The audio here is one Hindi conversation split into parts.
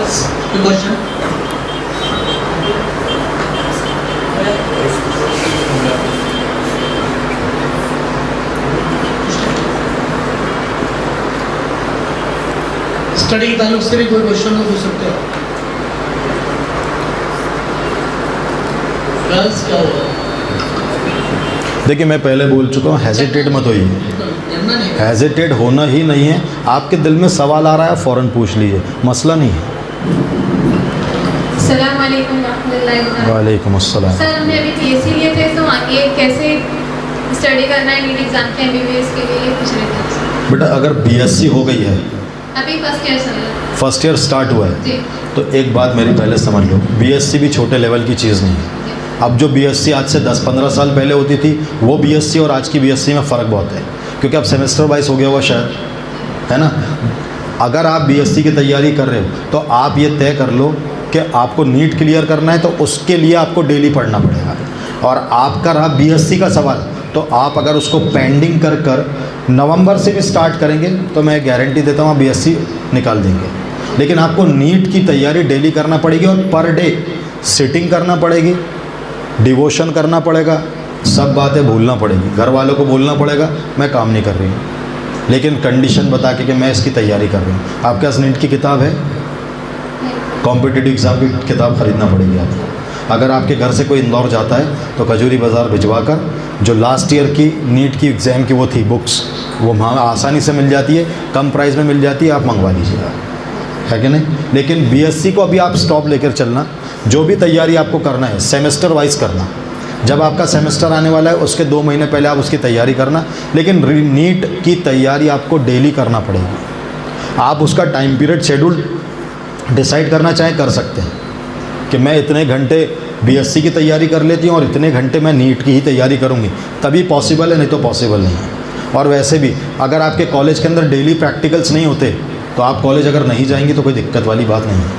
क्वेश्चन? स्टडी के ताल्लुक से भी कोई क्वेश्चन हो पूछ सकते हो। गर्ल्स क्या हुआ? देखिए मैं पहले बोल चुका हूँ, हेजिटेट मत होइए, हेजिटेट होना ही नहीं है। आपके दिल में सवाल आ रहा है फ़ौरन पूछ लीजिए, मसला नहीं है। अस्सलाम वालेकुम रहमतुल्लाहि व बरकातहू। वालेकुम अस्सलाम। सर हमने अभी पीएससी लिए थे, तो आगे कैसे स्टडी करना है नीट एग्जाम के एमबीबीएस के लिए पूछ रहे थे। बेटा अगर बीएससी हो गई है, अभी फर्स्ट ईयर चल रहा है। फर्स्ट ईयर स्टार्ट हुआ है, जी तो एक बात मेरी पहले समझ लो, बीएससी भी छोटे लेवल की चीज़ नहीं है। अब जो बीएससी आज से 10-15 साल पहले होती थी, वो बीएससी और आज की बीएससी में फ़र्क बहुत है, क्योंकि अब सेमेस्टर वाइज हो गया हुआ शायद, है ना। अगर आप बीएससी की तैयारी कर रहे हो तो आप ये तय कर लो कि आपको नीट क्लियर करना है, तो उसके लिए आपको डेली पढ़ना पड़ेगा। और आपका रहा बीएससी का सवाल, तो आप अगर उसको पेंडिंग कर कर नवंबर से भी स्टार्ट करेंगे तो मैं गारंटी देता हूँ आप बीएससी निकाल देंगे। लेकिन आपको नीट की तैयारी डेली करना पड़ेगी और पर डे सिटिंग करना पड़ेगी, डिवोशन करना पड़ेगा, सब बातें भूलना पड़ेगी, घर वालों को बोलना पड़ेगा मैं काम नहीं कर रही हूँ, लेकिन कंडीशन बता के कि मैं इसकी तैयारी कर रही हूँ। आपके पास नीट की किताब है, कॉम्पिटिटिव एग्ज़ाम की किताब ख़रीदना पड़ेगी आपको। अगर आपके घर से कोई इंदौर जाता है तो खजूरी बाज़ार भिजवा कर जो लास्ट ईयर की नीट की एग्ज़ाम की वो थी बुक्स, वो वहाँ आसानी से मिल जाती है, कम प्राइस में मिल जाती है, आप मंगवा लीजिएगा, है कि नहीं। लेकिन बीएससी को अभी आप स्टॉप लेकर चलना, जो भी तैयारी आपको करना है सेमेस्टर वाइज करना। जब आपका सेमेस्टर आने वाला है उसके 2 महीने पहले आप उसकी तैयारी करना, लेकिन नीट की तैयारी आपको डेली करना पड़ेगी। आप उसका टाइम पीरियड शेड्यूल डिसाइड करना चाहें कर सकते हैं कि मैं इतने घंटे बीएससी की तैयारी कर लेती हूँ और इतने घंटे मैं नीट की ही तैयारी करूँगी, तभी पॉसिबल है, नहीं तो पॉसिबल नहीं है। और वैसे भी अगर आपके कॉलेज के अंदर डेली प्रैक्टिकल्स नहीं होते तो आप कॉलेज अगर नहीं जाएंगे तो कोई दिक्कत वाली बात नहीं है।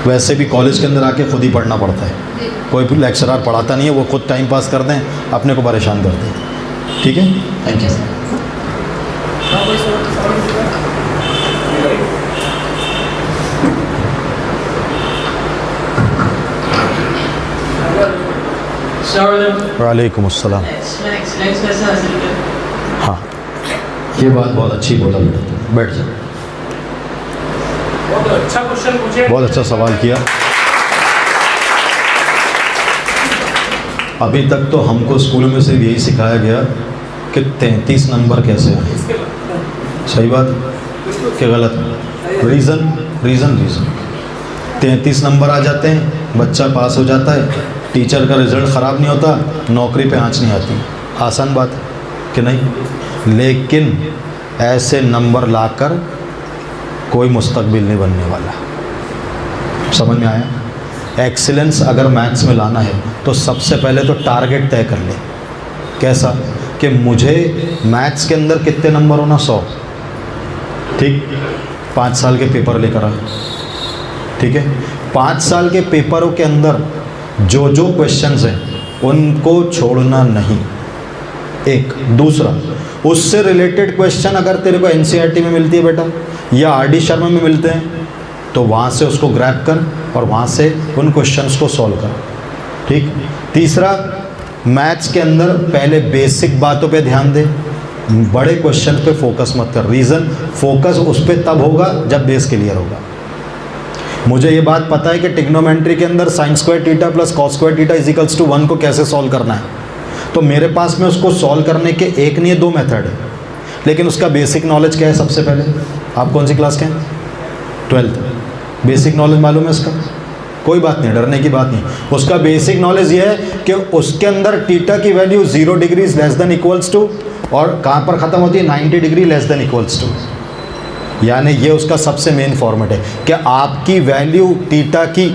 वैसे भी कॉलेज के अंदर आके खुद ही पढ़ना पड़ता है, कोई भी लेक्चरर पढ़ाता नहीं है, वो खुद टाइम पास करते हैं, अपने को परेशान करते हैं। ठीक है, थैंक यू। वालेकुम अस्सलाम। एक्सीलेंस कैसे हासिल करें? हाँ, ये बात बहुत अच्छी बोला बेटा, बैठ जाओ। बहुत अच्छा क्वेश्चन पूछे, बहुत अच्छा सवाल किया। अभी तक तो हमको स्कूल में सिर्फ यही सिखाया गया कि 33 नंबर कैसे आए। सही बात कि गलत? रीज़न 33 नंबर आ जाते हैं, बच्चा पास हो जाता है, टीचर का रिज़ल्ट ख़राब नहीं होता, नौकरी पे आँच नहीं आती। आसान बात है कि नहीं? लेकिन ऐसे नंबर लाकर कोई मुस्तकबिल नहीं बनने वाला। समझ में आया? एक्सीलेंस अगर मैथ्स में लाना है तो सबसे पहले तो टारगेट तय कर ले। कैसा? कि मुझे मैथ्स के अंदर कितने नंबर होना, 100। ठीक, 5 साल के पेपर लेकर आ, ठीक है। 5 साल के पेपरों के अंदर जो जो क्वेश्चंस हैं उनको छोड़ना नहीं। एक दूसरा, उससे रिलेटेड क्वेश्चन अगर तेरे को एनसीईआरटी में मिलती है बेटा या आरडी शर्मा में मिलते हैं तो वहाँ से उसको ग्रैब कर और वहाँ से उन क्वेश्चंस को सॉल्व कर। ठीक। तीसरा, मैथ्स के अंदर पहले बेसिक बातों पे ध्यान दे, बड़े क्वेश्चन पे फोकस मत कर। रीज़न, फोकस उस पर तब होगा जब बेस क्लियर होगा। मुझे ये बात पता है कि ट्रिग्नोमेट्री के अंदर sin square theta plus cos square theta is equals to 1 को कैसे सॉल्व करना है, तो मेरे पास में उसको सॉल्व करने के एक नहीं है 2 मेथड है, लेकिन उसका बेसिक नॉलेज क्या है? सबसे पहले आप कौन सी क्लास के हैं? 12th। बेसिक नॉलेज मालूम है उसका? कोई बात नहीं, डरने की बात नहीं। उसका बेसिक नॉलेज ये है कि उसके अंदर थीटा की value 0 degree less than equals to, और कहाँ पर ख़त्म होती है? 90 degree less than equals to. यानी ये उसका सबसे मेन फॉर्मेट है कि आपकी वैल्यू थीटा की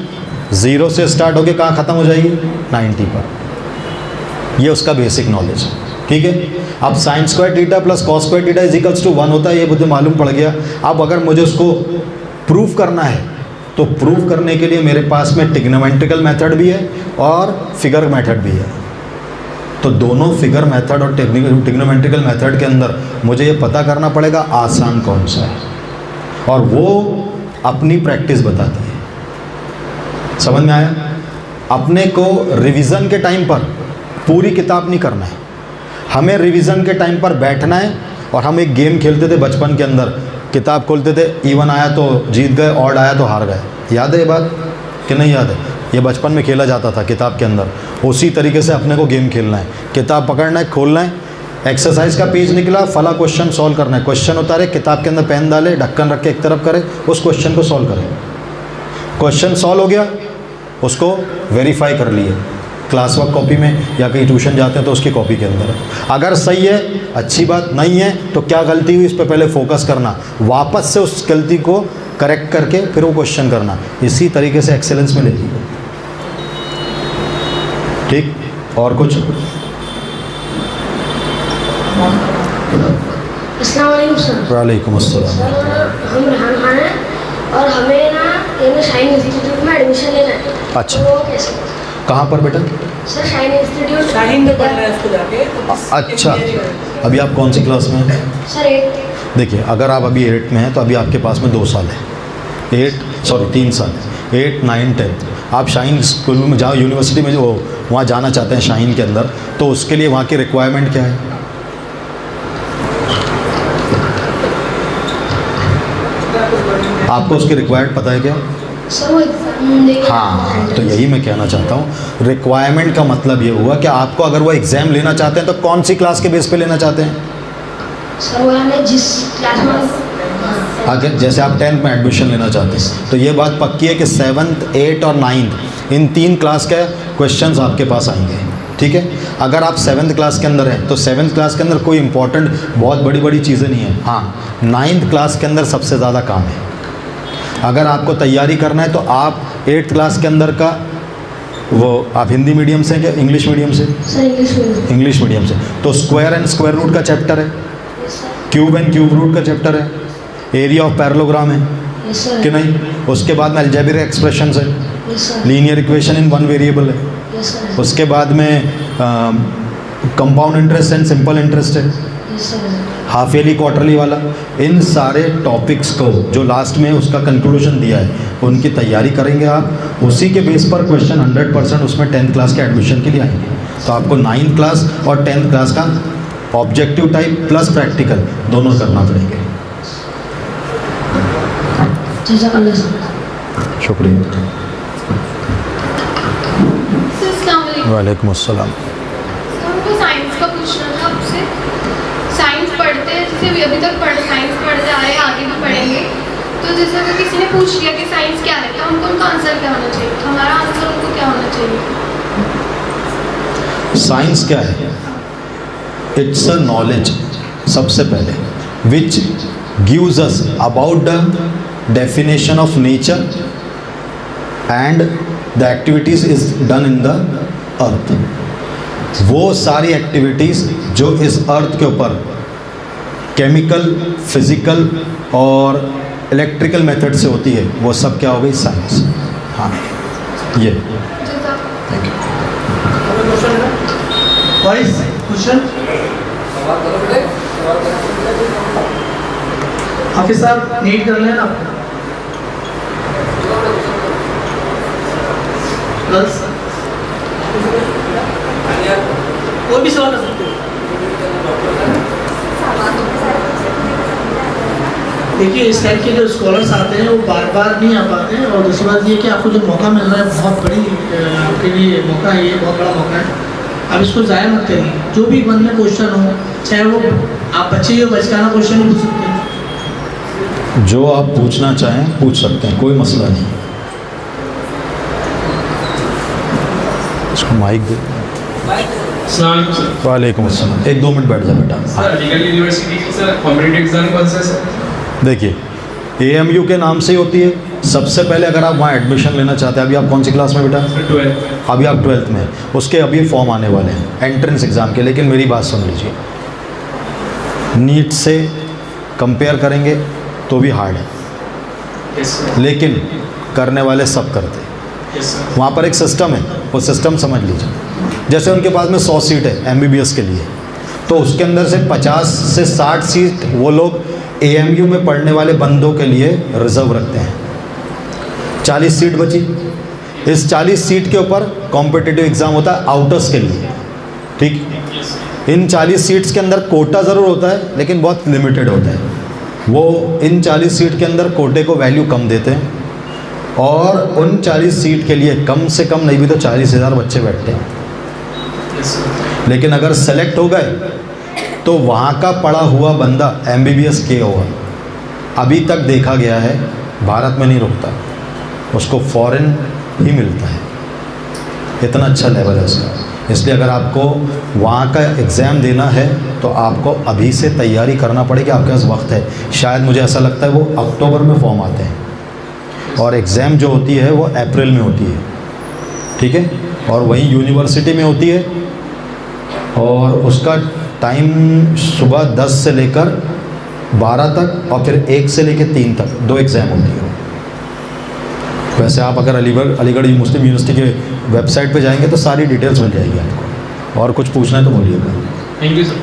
0 से स्टार्ट होकर कहाँ ख़त्म हो जाएगी? 90 पर। ये उसका बेसिक नॉलेज है। ठीक है। अब sin square theta plus cos square theta is equals to 1 होता है, ये मुझे मालूम पड़ गया। अब अगर मुझे उसको प्रूफ करना है तो प्रूफ करने के लिए मेरे पास में ट्रिग्नोमेट्रिकल मेथड भी है और फिगर मेथड भी है। तो दोनों फिगर मेथड और ट्रिग्नोमेट्रिकल मेथड के अंदर मुझे ये पता करना पड़ेगा आसान कौन सा है, और वो अपनी प्रैक्टिस बताती है। समझ में आया? अपने को रिवीजन के टाइम पर पूरी किताब नहीं करना है, हमें रिवीजन के टाइम पर बैठना है। और हम एक गेम खेलते थे बचपन के अंदर, किताब खोलते थे, इवन आया तो जीत गए, ऑड आया तो हार गए। याद है ये बात कि नहीं याद है? ये बचपन में खेला जाता था किताब के अंदर। उसी तरीके से अपने को गेम खेलना है, किताब पकड़ना है, खोलना है, एक्सरसाइज का पेज निकला, फला क्वेश्चन सॉल्व करना है, क्वेश्चन उतारे, किताब के अंदर पेन डाले, ढक्कन रख के एक तरफ करे, उस क्वेश्चन को सॉल्व करें। क्वेश्चन सॉल्व हो गया, उसको वेरीफाई कर लिए क्लास वर्क कॉपी में, या कहीं ट्यूशन जाते हैं तो उसकी कॉपी के अंदर। अगर सही है अच्छी बात, नहीं है तो क्या गलती हुई इस पर पहले फोकस करना, वापस से उस गलती को करेक्ट करके फिर वो क्वेश्चन करना। इसी तरीके से एक्सेलेंस में लेगी। ठीक, और कुछ? अस्सलाम वालेकुम सर। वालेकुम अस्सलाम। सर हम रेहान खान हैं और हमें ना शाइन इंस्टीट्यूट में एडमिशन लेना है। अच्छा। तो वो कैसे? कहाँ पर बेटा? सर शाइन इंस्टीट्यूट शाहीन में पढ़ना है इसको जाके। अच्छा, अभी आप कौन सी क्लास में हैं? सर 8। देखिए, अगर आप अभी 8 में हैं तो अभी आपके पास में 2 साल है। 3 साल, 8, 9, 10। आप शाहीन स्कूल में जाओ, यूनिवर्सिटी में जो वहाँ जाना चाहते हैं शाहीन के अंदर, तो उसके लिए वहाँ की रिक्वायरमेंट क्या है? आपको उसकी रिक्वायरमेंट पता है क्या? सर वो देखिए। हाँ, तो यही मैं कहना चाहता हूँ। रिक्वायरमेंट का मतलब ये हुआ कि आपको अगर वो एग्ज़ाम लेना चाहते हैं तो कौन सी क्लास के बेस पे लेना चाहते हैं? सर वो यानी जिस क्लास में अगर जैसे आप 10th में एडमिशन लेना चाहते हैं तो ये बात पक्की है कि 7th, 8th और 9th इन 3 क्लास के क्वेश्चंस आपके पास आएंगे। ठीक है, अगर आप 7th क्लास के अंदर हैं तो 7th क्लास के अंदर कोई इंपॉर्टेंट बहुत बड़ी बड़ी चीज़ें नहीं हैं। हाँ, 9th क्लास के अंदर सबसे ज़्यादा काम है। अगर आपको तैयारी करना है तो आप 8th क्लास के अंदर का वो, आप हिंदी मीडियम से क्या इंग्लिश मीडियम से? सर इंग्लिश में। इंग्लिश मीडियम से। तो स्क्वायर एंड स्क्वायर रूट का चैप्टर है, yes sir. Cube and cube root का चैप्टर है, एरिया ऑफ पैरेललोग्राम है यस सर। कि नहीं? उसके बाद में अलजेब्रिक एक्सप्रेशंस है, yes sir. Linear equation in 1 variable है, यस सर। उसके बाद में compound interest and simple interest है, yes sir. Half yearly quarterly वाला। इन सारे टॉपिक्स को जो लास्ट में उसका कंक्लूजन दिया है उनकी तैयारी करेंगे आप। उसी के बेस पर क्वेश्चन 100% उसमें 10th क्लास के एडमिशन के लिए आएंगे। तो आपको 9th क्लास और 10th क्लास का ऑब्जेक्टिव टाइप प्लस प्रैक्टिकल दोनों करना पड़ेंगे। जज़ाकल्लाह सर। शुक्रिया। अस्सलाम वालेकुम। वालेकुम अस्सलाम। हमको साइंस का पूछना था आपसे। साइंस पढ़ते हैं, जैसे अभी तक साइंस पढ़ रहे आए, आगे भी पढ़ेंगे, तो जैसे अगर किसी ने पूछ लिया कि साइंस क्या है तो हमको उनका आंसर क्या होना चाहिए? हमारा आंसर उनको क्या होना चाहिए? साइंस क्या है? इट्स अ नॉलेज, सबसे पहले, which gives us about the definition of nature and the activities is done in the earth. वो सारी एक्टिविटीज़ जो इस अर्थ के ऊपर केमिकल, फिजिकल और इलेक्ट्रिकल मेथड से होती है, वो सब क्या हो गई? साइंस। हाँ, ये। Thank you. वॉइस क्वेश्चन हाफिज साहब नीट कर लेना गर्ल्स। कोई भी सवाल कर सकते हो। देखिए, इस टाइप के जो स्कॉलर्स आते हैं वो बार बार नहीं आ पाते हैं, और दूसरी बात ये कि आपको जो मौका मिल रहा है बहुत बड़ी आपके लिए मौका है, ये बहुत बड़ा मौका है। आप इसको ज़ाया मत करिए। जो भी मन में क्वेश्चन हो, चाहे वो आप बच्चे हो, बचकाना क्वेश्चन पूछ सकते हैं। जो आप पूछना चाहें पूछ सकते हैं, कोई मसला नहीं। इसको माइक दे। वालेकुम अस्सलाम। 1-2 मिनट बैठ जा बेटा। हाँ। सर अलीगढ़ यूनिवर्सिटी की सर कॉम्पिटिटिव एग्जाम कौन सा है सर? देखिए, AMU के नाम से ही होती है। सबसे पहले अगर आप वहाँ एडमिशन लेना चाहते हैं, अभी आप कौन सी क्लास में बेटा? 12th। अभी आप 12th में हैं। उसके अभी फॉर्म आने वाले हैं एंट्रेंस एग्ज़ाम के। लेकिन मेरी बात सुन लीजिए, नीट से कंपेयर करेंगे तो भी हार्ड है, यस सर। लेकिन करने वाले सब करते हैं। Yes sir. वहाँ पर एक सिस्टम है, वो सिस्टम समझ लीजिए। जैसे उनके पास में 100 सीट है MBBS के लिए, तो उसके अंदर से 50 से 60 सीट वो लोग AMU में पढ़ने वाले बंदों के लिए रिजर्व रखते हैं। 40 सीट बची। इस 40 सीट के ऊपर कॉम्पिटिटिव एग्ज़ाम होता है आउटर्स के लिए, ठीक। इन 40 सीट्स के अंदर कोटा ज़रूर होता है लेकिन बहुत लिमिटेड होता है। वो इन 40 सीट के अंदर कोटे को वैल्यू कम देते हैं और उन 40 सीट के लिए कम से कम नहीं भी तो 40,000 बच्चे बैठते हैं। Yes, sir. लेकिन अगर सेलेक्ट हो गए तो वहाँ का पढ़ा हुआ बंदा MBBS के होगा। अभी तक देखा गया है भारत में नहीं रुकता, उसको फॉरेन ही मिलता है, इतना अच्छा लेवल है उसका। इसलिए अगर आपको वहाँ का एग्ज़ाम देना है तो आपको अभी से तैयारी करना पड़ेगी। आपके पास वक्त है। शायद मुझे ऐसा लगता है वो अक्टूबर में फॉर्म आते हैं और एग्ज़ाम जो होती है वो अप्रैल में होती है, ठीक है। और वहीं यूनिवर्सिटी में होती है और उसका टाइम सुबह 10 से लेकर 12 तक और फिर 1 से लेकर 3 तक 2 एग्ज़ाम होती है। वैसे आप अगर अलीगढ़ मुस्लिम यूनिवर्सिटी के वेबसाइट पे जाएंगे तो सारी डिटेल्स मिल जाएगी आपको। और कुछ पूछना है तो बोलिएगा। Thank you, sir.